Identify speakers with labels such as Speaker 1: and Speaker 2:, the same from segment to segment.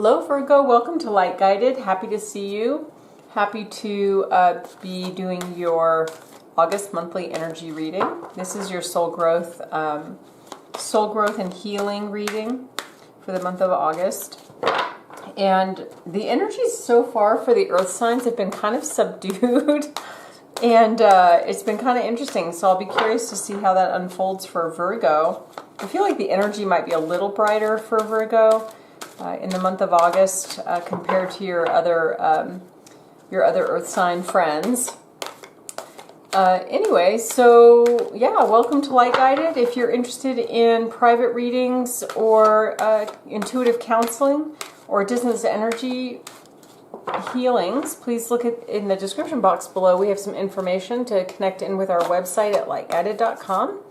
Speaker 1: Hello Virgo, welcome to Light Guided. Happy to see you. Happy to be doing your August monthly energy reading. This is your soul growth and healing reading for the month of August. And the energies so far for the earth signs have been kind of subdued and it's been kind of interesting. So I'll be curious to see how that unfolds for Virgo. I feel like the energy might be a little brighter for Virgo in the month of August compared to your other earth sign friends. Anyway, so yeah, welcome to Light Guided. If you're interested in private readings or intuitive counseling or distance energy healings, please look in the description box below. We have some information to connect in with our website at lightguided.com.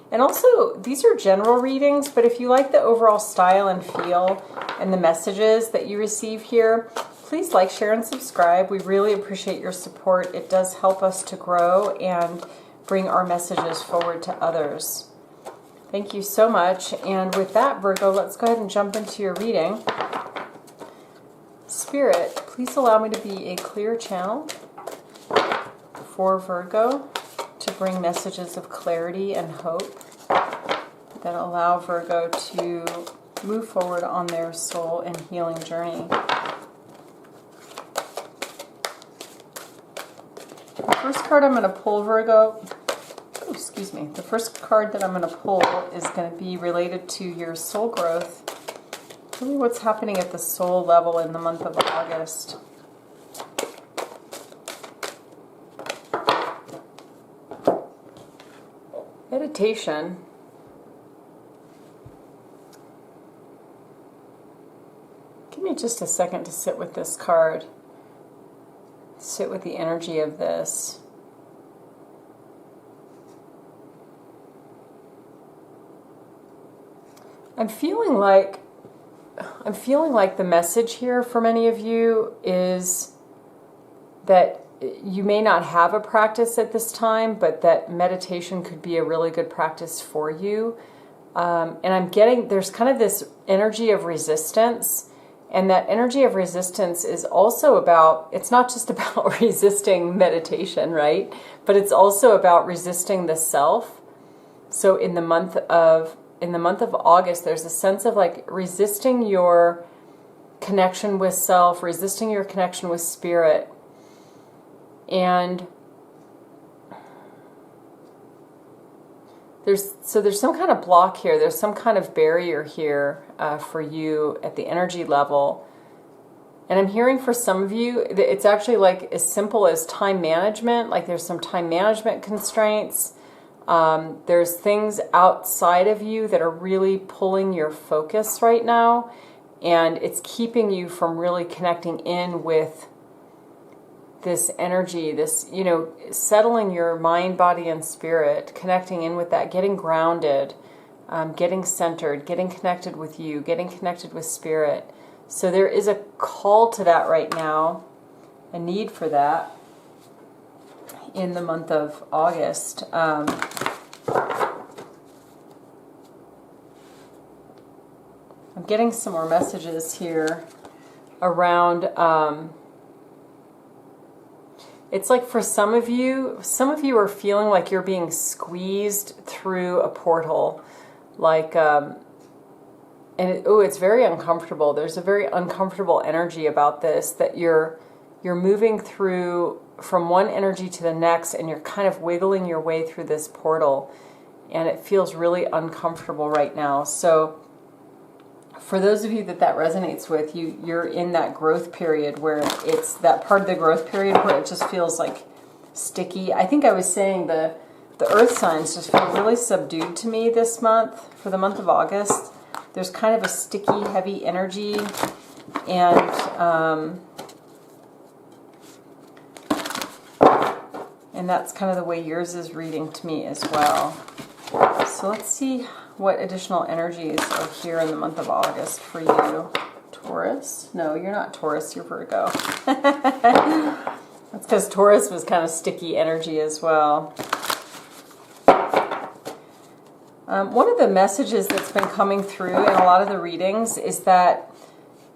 Speaker 1: And also, these are general readings, but if you like the overall style and feel and the messages that you receive here, please like, share, and subscribe. We really appreciate your support. It does help us to grow and bring our messages forward to others. Thank you so much. And with that, Virgo, let's go ahead and jump into your reading. Spirit, please allow me to be a clear channel for Virgo to bring messages of clarity and hope that allow Virgo to move forward on their soul and healing journey. The first card I'm going to pull, Virgo, the first card that I'm going to pull is going to be related to your soul growth. Tell me what's happening at the soul level in the month of August. Meditation. Give me just a second to sit with this card. Sit with the energy of this. I'm feeling like the message here for many of you is that you may not have a practice at this time, but that meditation could be a really good practice for you. And I'm getting, there's kind of this energy of resistance, and that energy of resistance is also about, it's not just about resisting meditation, right? But it's also about resisting the self. So in the month of August, there's a sense of like resisting your connection with self, resisting your connection with spirit. And there's some kind of block here. There's some kind of barrier here for you at the energy level. And I'm hearing for some of you, it's actually like as simple as time management. Like there's some time management constraints. There's things outside of you that are really pulling your focus right now. And it's keeping you from really connecting in with this energy, this, settling your mind, body, and spirit, connecting in with that, getting grounded, getting centered, getting connected with you, getting connected with spirit. So there is a call to that right now, a need for that in the month of August. I'm getting some more messages here around it's like for some of you are feeling like you're being squeezed through a portal, like, it's very uncomfortable. There's a very uncomfortable energy about this, that you're moving through from one energy to the next, and you're kind of wiggling your way through this portal, and it feels really uncomfortable right now. So for those of you that resonates with, you're in that growth period where it's that part of the growth period where it just feels like sticky. I think I was saying the earth signs just feel really subdued to me this month, for the month of August. There's kind of a sticky, heavy energy, and that's kind of the way yours is reading to me as well. So let's see what additional energies are here in the month of August for you. Taurus? No, you're not Taurus, you're Virgo. That's because Taurus was kind of sticky energy as well. One of the messages that's been coming through in a lot of the readings is that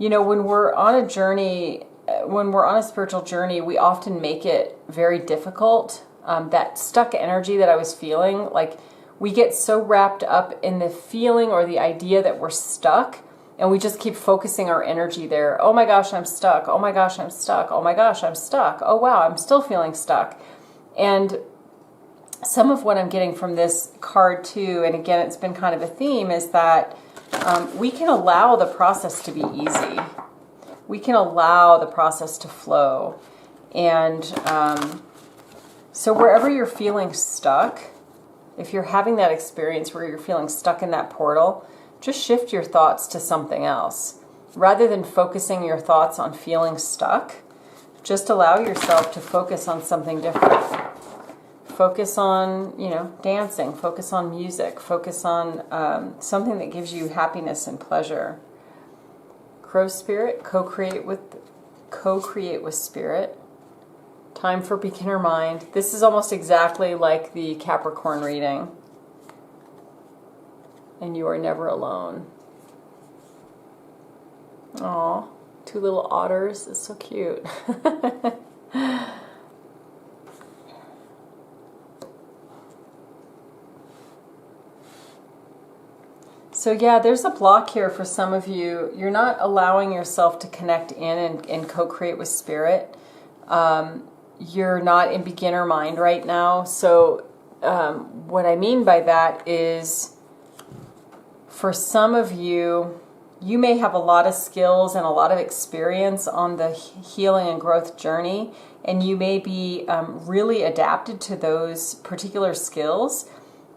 Speaker 1: You know, when we're on a journey, when we're on a spiritual journey, we often make it very difficult. That stuck energy that I was feeling, like we get so wrapped up in the feeling or the idea that we're stuck, and we just keep focusing our energy there. Oh my gosh, I'm stuck. Oh my gosh, I'm stuck. Oh my gosh, I'm stuck. Oh wow, I'm still feeling stuck. And some of what I'm getting from this card too, and again, it's been kind of a theme, is that we can allow the process to be easy. We can allow the process to flow. And so wherever you're feeling stuck, if you're having that experience where you're feeling stuck in that portal, just shift your thoughts to something else. Rather than focusing your thoughts on feeling stuck, just allow yourself to focus on something different. Focus on, you know, dancing, focus on music, focus on something that gives you happiness and pleasure. Crow spirit, co-create with spirit. Time for beginner mind. This is almost exactly like the Capricorn reading. And you are never alone. Aw, two little otters. It's so cute. So yeah, there's a block here for some of you. You're not allowing yourself to connect in and co-create with spirit. You're not in beginner mind right now. So what I mean by that is, for some of you, you may have a lot of skills and a lot of experience on the healing and growth journey, and you may be really adapted to those particular skills.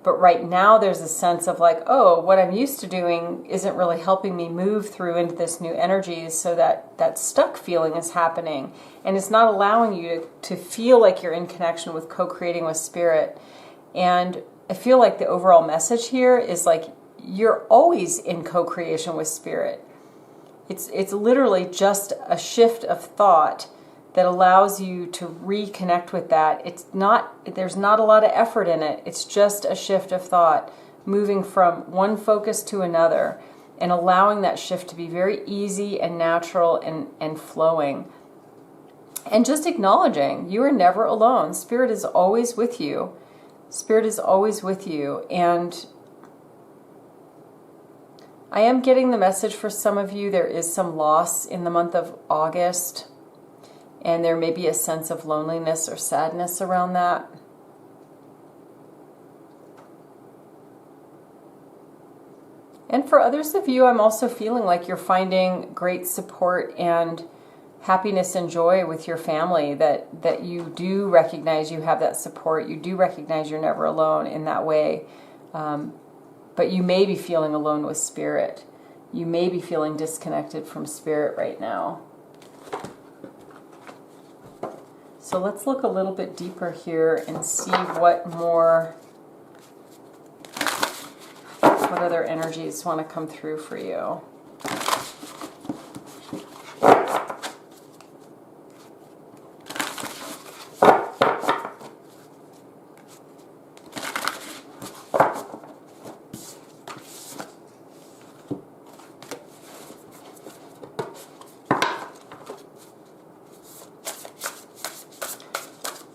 Speaker 1: But right now there's a sense of like, oh, what I'm used to doing isn't really helping me move through into this new energy, so that stuck feeling is happening. And it's not allowing you to feel like you're in connection with co-creating with spirit. And I feel like the overall message here is like, you're always in co-creation with spirit. It's literally just a shift of thought that allows you to reconnect with that. There's not a lot of effort in it. It's just a shift of thought, moving from one focus to another, and allowing that shift to be very easy and natural and flowing. And just acknowledging you are never alone. Spirit is always with you. Spirit is always with you. And I am getting the message for some of you, there is some loss in the month of August. And there may be a sense of loneliness or sadness around that. And for others of you, I'm also feeling like you're finding great support and happiness and joy with your family, that you do recognize you have that support. You do recognize you're never alone in that way. But you may be feeling alone with spirit. You may be feeling disconnected from spirit right now. So let's look a little bit deeper here and see what other energies want to come through for you.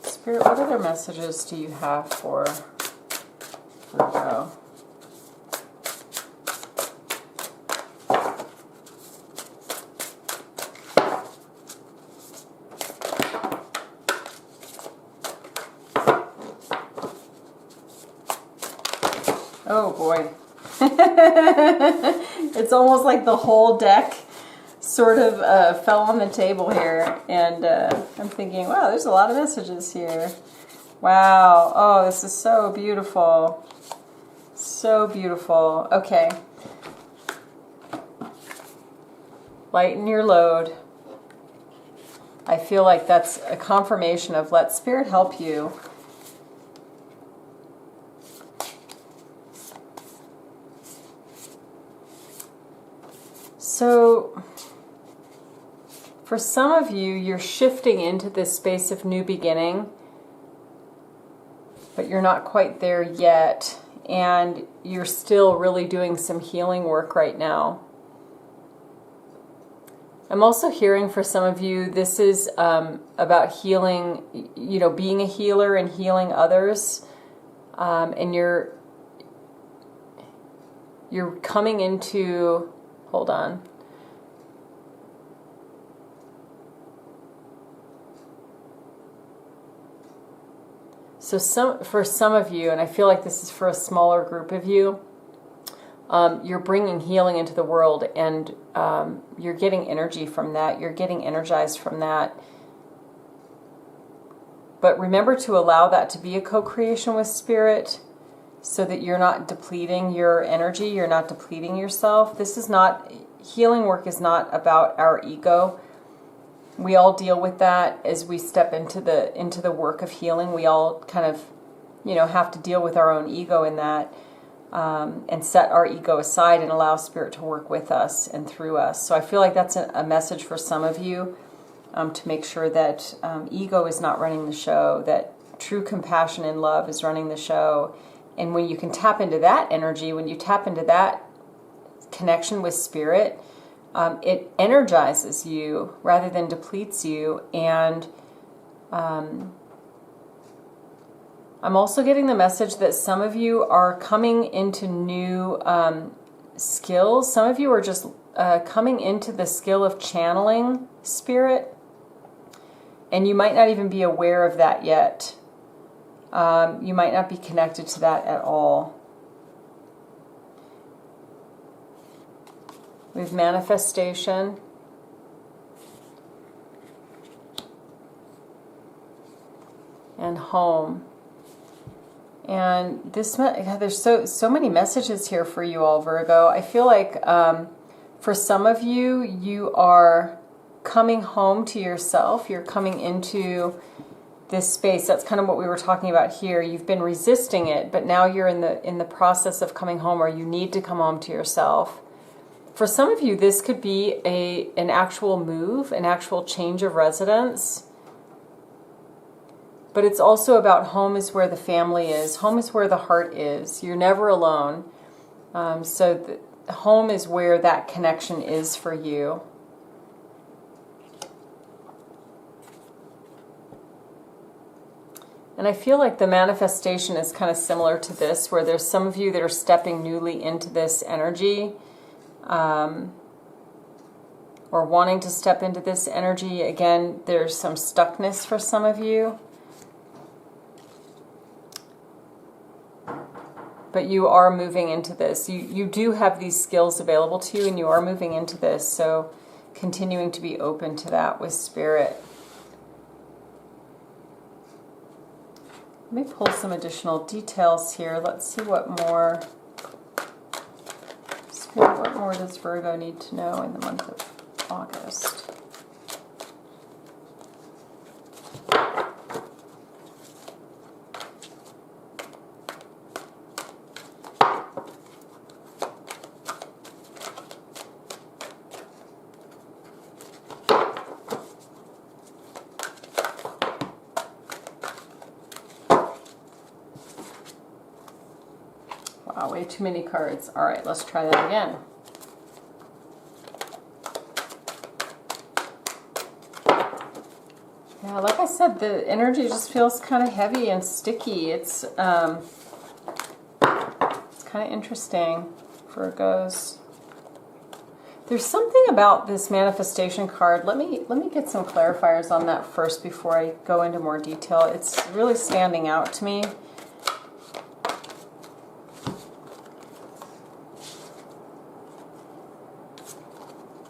Speaker 1: Spirit, what other messages do you have for Virgo? Oh boy. It's almost like the whole deck sort of fell on the table here, and I'm thinking, wow, there's a lot of messages here. Wow. Oh, this is so beautiful. So beautiful. Okay. Lighten your load. I feel like that's a confirmation of let Spirit help you. So, for some of you, you're shifting into this space of new beginning, but you're not quite there yet, and you're still really doing some healing work right now. I'm also hearing for some of you, this is about healing, being a healer and healing others. And you're coming into, hold on. So for some of you, and I feel like this is for a smaller group of you, you're bringing healing into the world, and you're getting energy from that. You're getting energized from that. But remember to allow that to be a co-creation with Spirit so that you're not depleting your energy, you're not depleting yourself. Healing work is not about our ego. We all deal with that as we step into the work of healing. We all kind of, have to deal with our own ego in that. And set our ego aside and allow Spirit to work with us and through us. So I feel like that's a message for some of you, to make sure that ego is not running the show, that true compassion and love is running the show. And when you can tap into that energy, when you tap into that connection with Spirit, it energizes you rather than depletes you. And I'm also getting the message that some of you are coming into new skills. Some of you are just coming into the skill of channeling Spirit, and you might not even be aware of that yet. You might not be connected to that at all. We have manifestation. And home. And there's so many messages here for you all, Virgo. I feel like for some of you, you are coming home to yourself. You're coming into this space. That's kind of what we were talking about here. You've been resisting it, but now you're in the process of coming home, or you need to come home to yourself. For some of you, this could be an actual move, an actual change of residence. But it's also about home is where the family is. Home is where the heart is. You're never alone. So home is where that connection is for you. And I feel like the manifestation is kind of similar to this, where there's some of you that are stepping newly into this energy, or wanting to step into this energy. Again, there's some stuckness for some of you. But you are moving into this. You do have these skills available to you, and you are moving into this. So continuing to be open to that with Spirit. Let me pull some additional details here. Let's see what more. Spirit, what more does Virgo need to know in the month of August? Wow, way too many cards. All right, let's try that again. Yeah, like I said, the energy just feels kind of heavy and sticky. It's kind of interesting, Virgos. There's something about this manifestation card. Let me get some clarifiers on that first before I go into more detail. It's really standing out to me.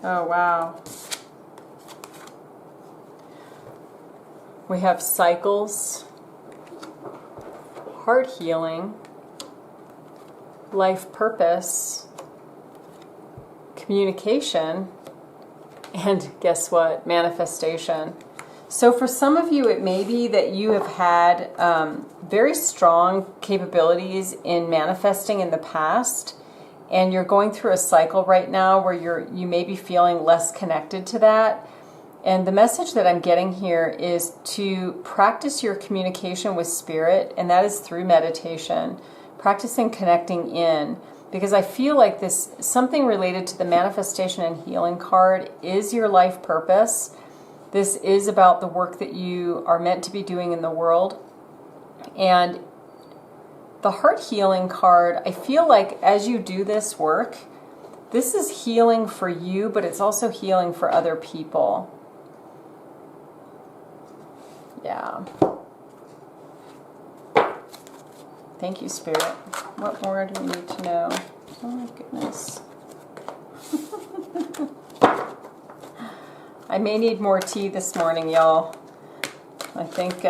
Speaker 1: Oh, wow. We have cycles, heart healing, life purpose, communication, and guess what? Manifestation. So for some of you, it may be that you have had very strong capabilities in manifesting in the past, and you're going through a cycle right now where you may be feeling less connected to that. And the message that I'm getting here is to practice your communication with Spirit, and that is through meditation, practicing connecting in. because I feel like this, something related to the manifestation and healing card is your life purpose. This is about the work that you are meant to be doing in the world. And the heart healing card, I feel like as you do this work, this is healing for you, but it's also healing for other people. Yeah. Thank you, Spirit. What more do we need to know? Oh my goodness. I may need more tea this morning, y'all. I think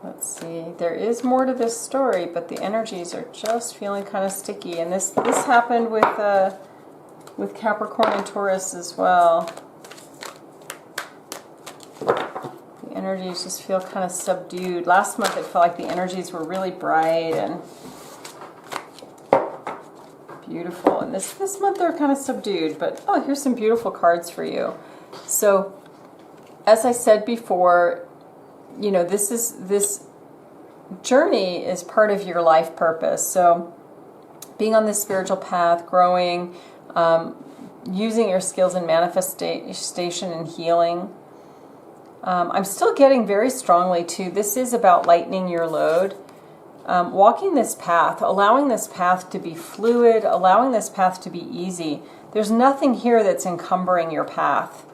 Speaker 1: let's see. There is more to this story, but the energies are just feeling kind of sticky. And this happened with Capricorn and Taurus as well. The energies just feel kind of subdued. Last month it felt like the energies were really bright and beautiful. And this month they're kind of subdued. But oh, here's some beautiful cards for you. So, as I said before, you know, this journey is part of your life purpose. So, being on this spiritual path, growing, using your skills in manifestation and healing. I'm still getting very strongly to, this is about lightening your load. Walking this path, allowing this path to be fluid, allowing this path to be easy. There's nothing here that's encumbering your path.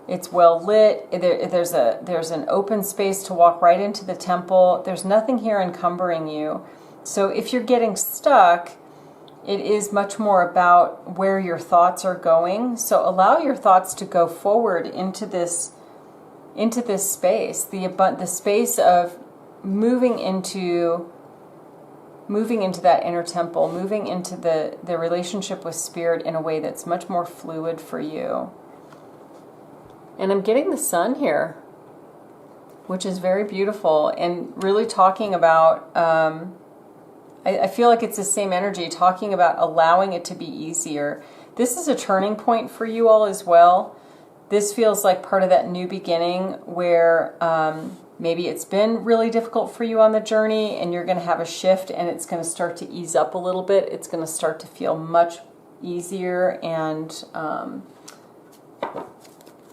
Speaker 1: It's well lit. There's an open space to walk right into the temple. There's nothing here encumbering you. So if you're getting stuck, it is much more about where your thoughts are going. So allow your thoughts to go forward into this space, the space of moving into that inner temple, moving into the relationship with Spirit in a way that's much more fluid for you. And I'm getting the sun here, which is very beautiful, and really talking about, I feel like it's the same energy, talking about allowing it to be easier. This is a turning point for you all as well. This feels like part of that new beginning where maybe it's been really difficult for you on the journey and you're going to have a shift and it's going to start to ease up a little bit. It's going to start to feel much easier, and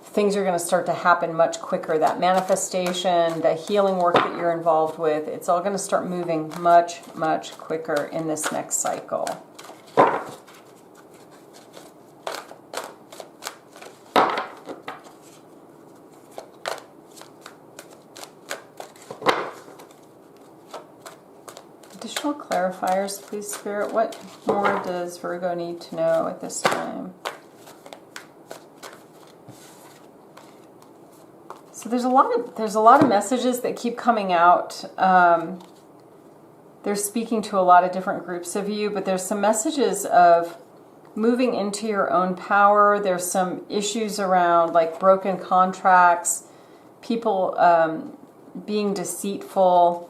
Speaker 1: things are going to start to happen much quicker. That manifestation, the healing work that you're involved with, it's all going to start moving much, much quicker in this next cycle. Additional clarifiers, please, Spirit. What more does Virgo need to know at this time? So there's a lot of messages that keep coming out. They're speaking to a lot of different groups of you, but there's some messages of moving into your own power. There's some issues around like broken contracts, people being deceitful.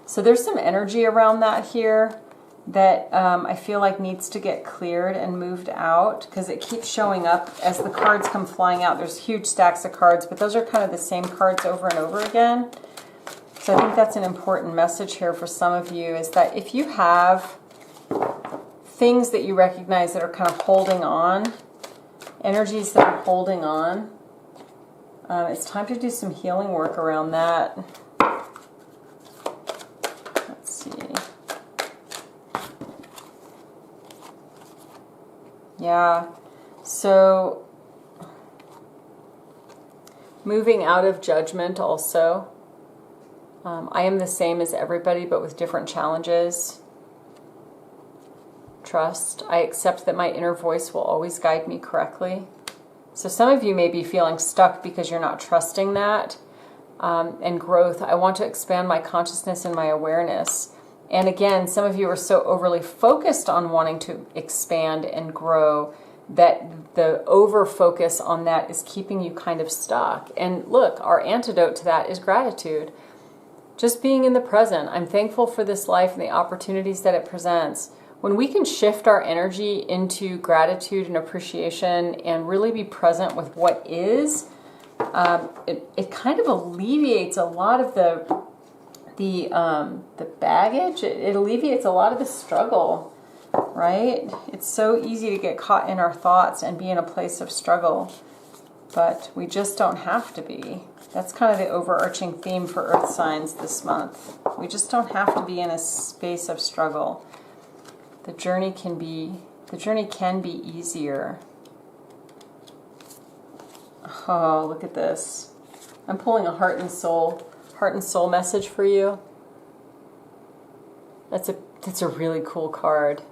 Speaker 1: So there's some energy around that here that I feel like needs to get cleared and moved out, because it keeps showing up as the cards come flying out. There's huge stacks of cards, but those are kind of the same cards over and over again. So I think that's an important message here for some of you, is that if you have things that you recognize that are kind of holding on, energies that are holding on, it's time to do some healing work around that. Let's see. Yeah, so moving out of judgment also. I am the same as everybody, but with different challenges. Trust. I accept that my inner voice will always guide me correctly. So some of you may be feeling stuck because you're not trusting that. And growth. I want to expand my consciousness and my awareness. And again, some of you are so overly focused on wanting to expand and grow that the over focus on that is keeping you kind of stuck. And look, our antidote to that is gratitude. Just being in the present. I'm thankful for this life and the opportunities that it presents. When we can shift our energy into gratitude and appreciation and really be present with what is, It kind of alleviates a lot of the baggage. It alleviates a lot of the struggle, right? It's so easy to get caught in our thoughts and be in a place of struggle, but we just don't have to be. That's kind of the overarching theme for Earth signs this month. We just don't have to be in a space of struggle. The journey can be easier. Oh, look at this. I'm pulling a heart and soul message for you. That's a really cool card.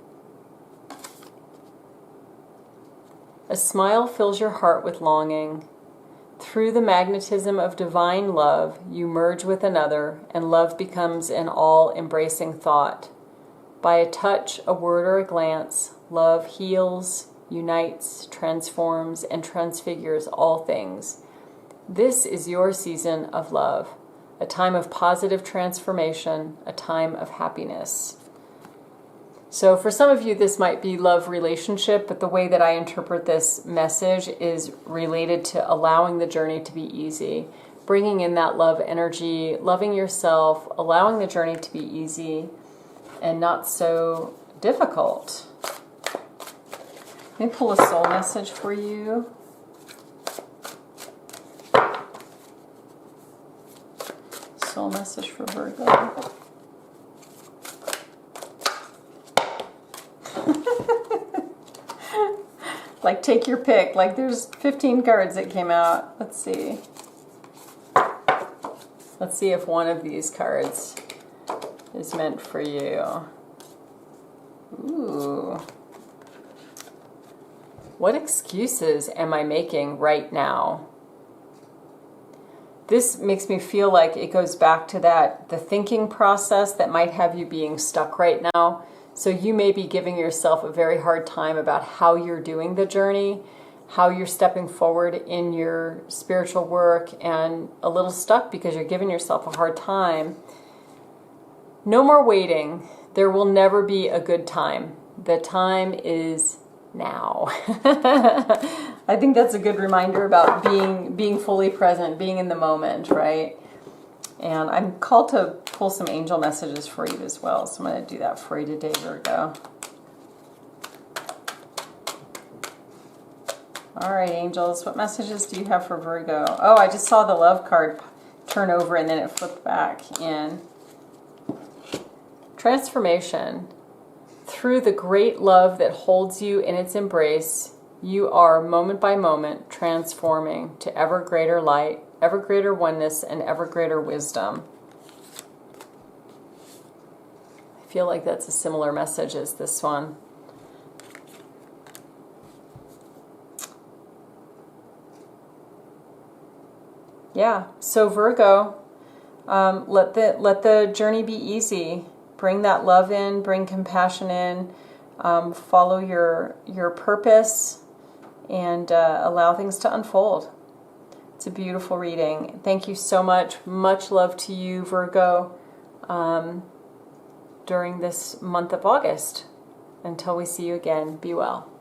Speaker 1: A smile fills your heart with longing. Through the magnetism of divine love, you merge with another, and love becomes an all-embracing thought. By a touch, a word, or a glance, love heals, unites, transforms, and transfigures all things. This is your season of love, a time of positive transformation, a time of happiness. So for some of you, this might be love relationship, but the way that I interpret this message is related to allowing the journey to be easy, bringing in that love energy, loving yourself, allowing the journey to be easy and not so difficult. Let me pull a soul message for you. Soul message for Virgo. Like, take your pick. Like, there's 15 cards that came out. Let's see. Let's see if one of these cards is meant for you. Ooh. What excuses am I making right now? This makes me feel like it goes back to the thinking process that might have you being stuck right now. So you may be giving yourself a very hard time about how you're doing the journey, how you're stepping forward in your spiritual work, and a little stuck because you're giving yourself a hard time. No more waiting. There will never be a good time. The time is now. I think that's a good reminder about being fully present, being in the moment, right? And I'm called to pull some angel messages for you as well. So I'm going to do that for you today, Virgo. All right, angels, what messages do you have for Virgo? Oh, I just saw the love card turn over and then it flipped back in. Transformation. Through the great love that holds you in its embrace, you are moment by moment transforming to ever greater light, ever greater oneness, and ever greater wisdom. I feel like that's a similar message as this one. Yeah, so Virgo, let the journey be easy. Bring that love in, bring compassion in, follow your purpose, and allow things to unfold. It's a beautiful reading. Thank you so much. Much love to you, Virgo, during this month of August. Until we see you again, be well.